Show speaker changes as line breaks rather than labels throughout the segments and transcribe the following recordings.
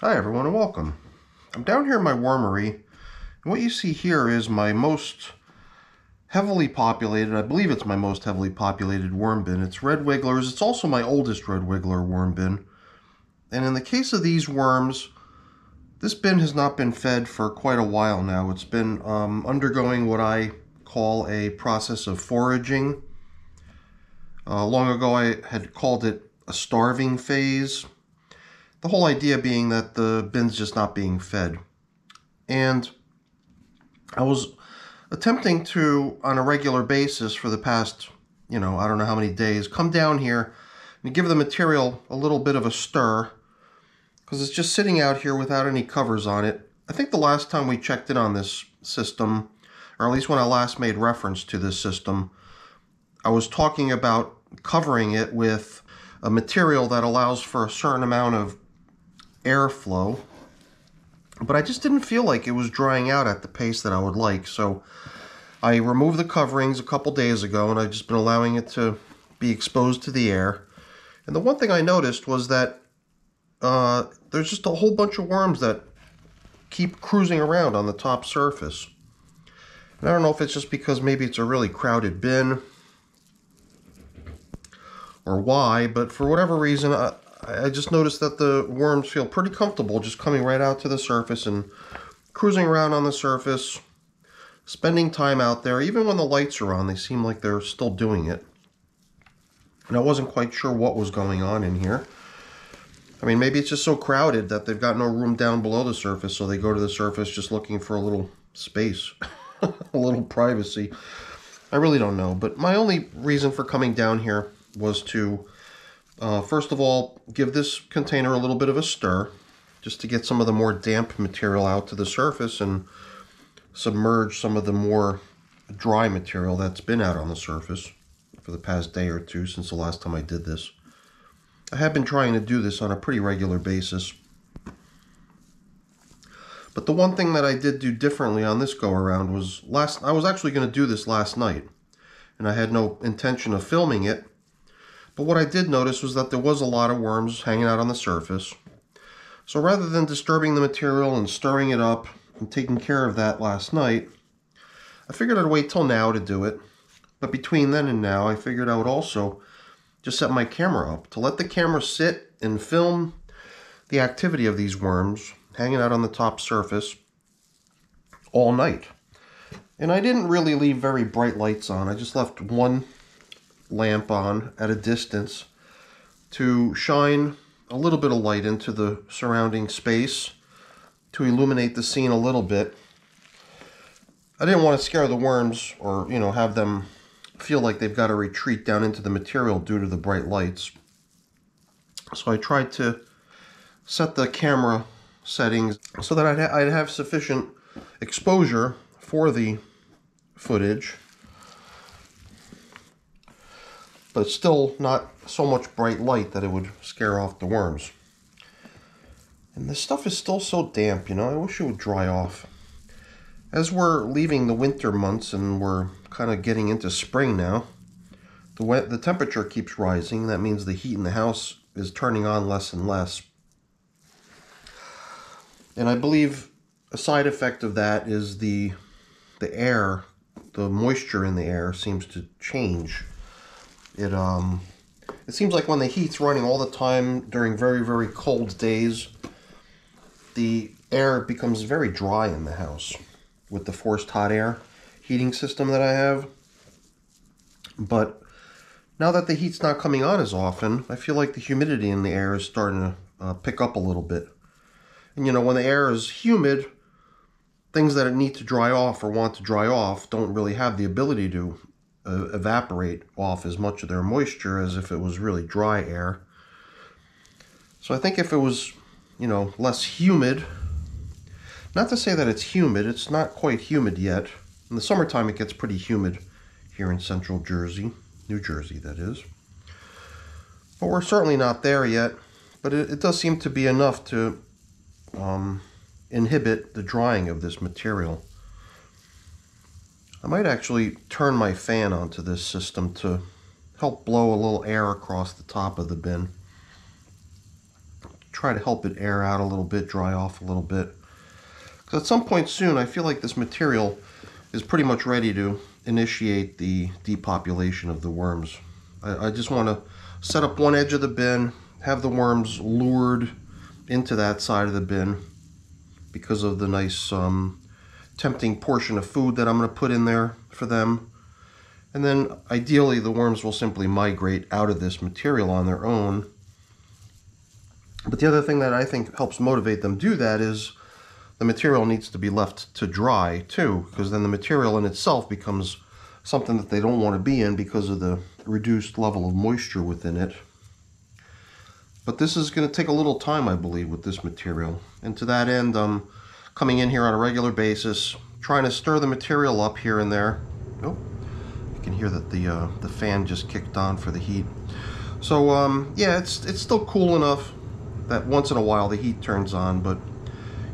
Hi everyone and welcome. I'm down here in my wormery, and what you see here is my most heavily populated, I believe it's my most heavily populated worm bin. It's red wigglers. It's also my oldest red wiggler worm bin. And in the case of these worms, this bin has not been fed for quite a while now. It's been undergoing what I call a process of foraging. Long ago I had called it a starving phase. The whole idea being that the bin's just not being fed. And I was attempting to, on a regular basis for the past, I don't know how many days, come down here and give the material a little bit of a stir, because it's just sitting out here without any covers on it. I think the last time we checked in on this system, or at least when I last made reference to this system, I was talking about covering it with a material that allows for a certain amount of airflow, but I just didn't feel like it was drying out at the pace that I would like. So I removed the coverings a couple days ago, and I've just been allowing it to be exposed to the air. And the one thing I noticed was that there's just a whole bunch of worms that keep cruising around on the top surface. And I don't know if it's just because maybe it's a really crowded bin or why, but for whatever reason, I just noticed that the worms feel pretty comfortable just coming right out to the surface and cruising around on the surface, spending time out there. Even when the lights are on, they seem like they're still doing it. And I wasn't quite sure what was going on in here. I mean, maybe it's just so crowded that they've got no room down below the surface, so they go to the surface just looking for a little space, a little privacy. I really don't know, but my only reason for coming down here was to first of all, give this container a little bit of a stir, just to get some of the more damp material out to the surface and submerge some of the more dry material that's been out on the surface for the past day or two since the last time I did this. I have been trying to do this on a pretty regular basis. But the one thing that I did do differently on this go-around was I was actually going to do this last night, and I had no intention of filming it. But what I did notice was that there was a lot of worms hanging out on the surface. So rather than disturbing the material and stirring it up and taking care of that last night, I figured I'd wait till now to do it. But between then and now, I figured I would also just set my camera up to let the camera sit and film the activity of these worms hanging out on the top surface all night. And I didn't really leave very bright lights on. I just left one lamp on at a distance to shine a little bit of light into the surrounding space to illuminate the scene a little bit. I didn't want to scare the worms or, have them feel like they've got to retreat down into the material due to the bright lights. So I tried to set the camera settings so that I'd have sufficient exposure for the footage, but still not so much bright light that it would scare off the worms. And this stuff is still so damp, I wish it would dry off. As we're leaving the winter months and we're kind of getting into spring now, the temperature keeps rising. That means the heat in the house is turning on less and less. And I believe a side effect of that is the air, the moisture in the air seems to change. It seems like when the heat's running all the time during very, very cold days, the air becomes very dry in the house with the forced hot air heating system that I have. But now that the heat's not coming on as often, I feel like the humidity in the air is starting to pick up a little bit. And when the air is humid, things that need to dry off or want to dry off don't really have the ability to evaporate off as much of their moisture as if it was really dry air. So I think if it was, less humid, not to say that it's humid, it's not quite humid yet. In the summertime it gets pretty humid here in central Jersey, New Jersey that is. But we're certainly not there yet, but it does seem to be enough to inhibit the drying of this material. I might actually turn my fan onto this system to help blow a little air across the top of the bin. try to help it air out a little bit, dry off a little bit. Because at some point soon, I feel like this material is pretty much ready to initiate the depopulation of the worms. I just want to set up one edge of the bin, have the worms lured into that side of the bin because of the nice tempting portion of food that I'm going to put in there for them. And then ideally the worms will simply migrate out of this material on their own. But the other thing that I think helps motivate them to do that is the material needs to be left to dry too, because then the material in itself becomes something that they don't want to be in because of the reduced level of moisture within it. But this is going to take a little time, I believe, with this material. And to that end, I'm coming in here on a regular basis, trying to stir the material up here and there. Oh, you can hear that the fan just kicked on for the heat. So yeah, it's still cool enough that once in a while the heat turns on, but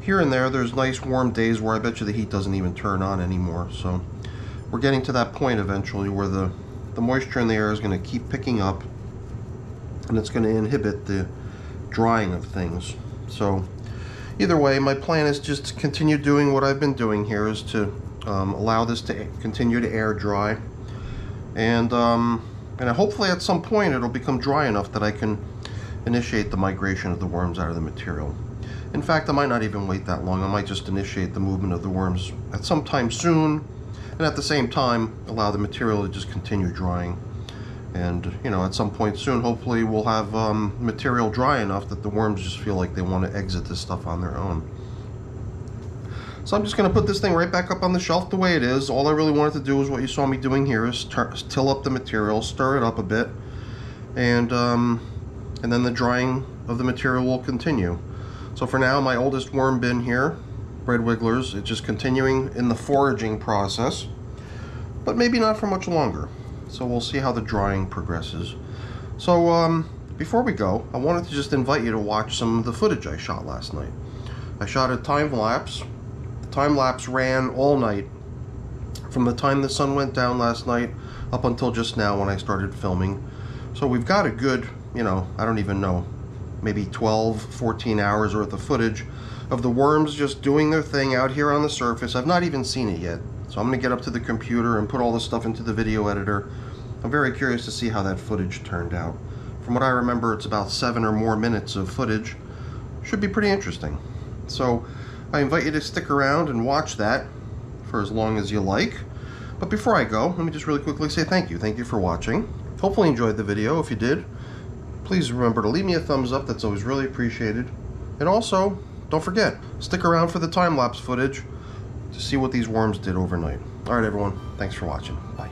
here and there's nice warm days where I bet you the heat doesn't even turn on anymore. So we're getting to that point eventually where the moisture in the air is going to keep picking up, and it's going to inhibit the drying of things. So either way, my plan is just to continue doing what I've been doing here, is to allow this to continue to air dry, and hopefully at some point it'll become dry enough that I can initiate the migration of the worms out of the material. In fact, I might not even wait that long. I might just initiate the movement of the worms at some time soon, and at the same time allow the material to just continue drying. And at some point soon, hopefully we'll have material dry enough that the worms just feel like they want to exit this stuff on their own. So I'm just going to put this thing right back up on the shelf the way it is. All I really wanted to do is what you saw me doing here, is till up the material, stir it up a bit, and then the drying of the material will continue. So for now, my oldest worm bin here, Red Wigglers, it's just continuing in the foraging process, but maybe not for much longer. So we'll see how the drying progresses. So before we go, I wanted to just invite you to watch some of the footage I shot last night. I shot a time-lapse. The time-lapse ran all night, from the time the sun went down last night up until just now when I started filming. So we've got a good, I don't even know, maybe 12, 14 hours worth of footage of the worms just doing their thing out here on the surface. I've not even seen it yet, so I'm going to get up to the computer and put all this stuff into the video editor. I'm very curious to see how that footage turned out. From what I remember, it's about 7 or more minutes of footage. Should be pretty interesting. So I invite you to stick around and watch that for as long as you like. But before I go, let me just really quickly say thank you. Thank you for watching. Hopefully you enjoyed the video. If you did, please remember to leave me a thumbs up. That's always really appreciated. And also, don't forget, stick around for the time-lapse footage to see what these worms did overnight. All right, everyone. Thanks for watching. Bye.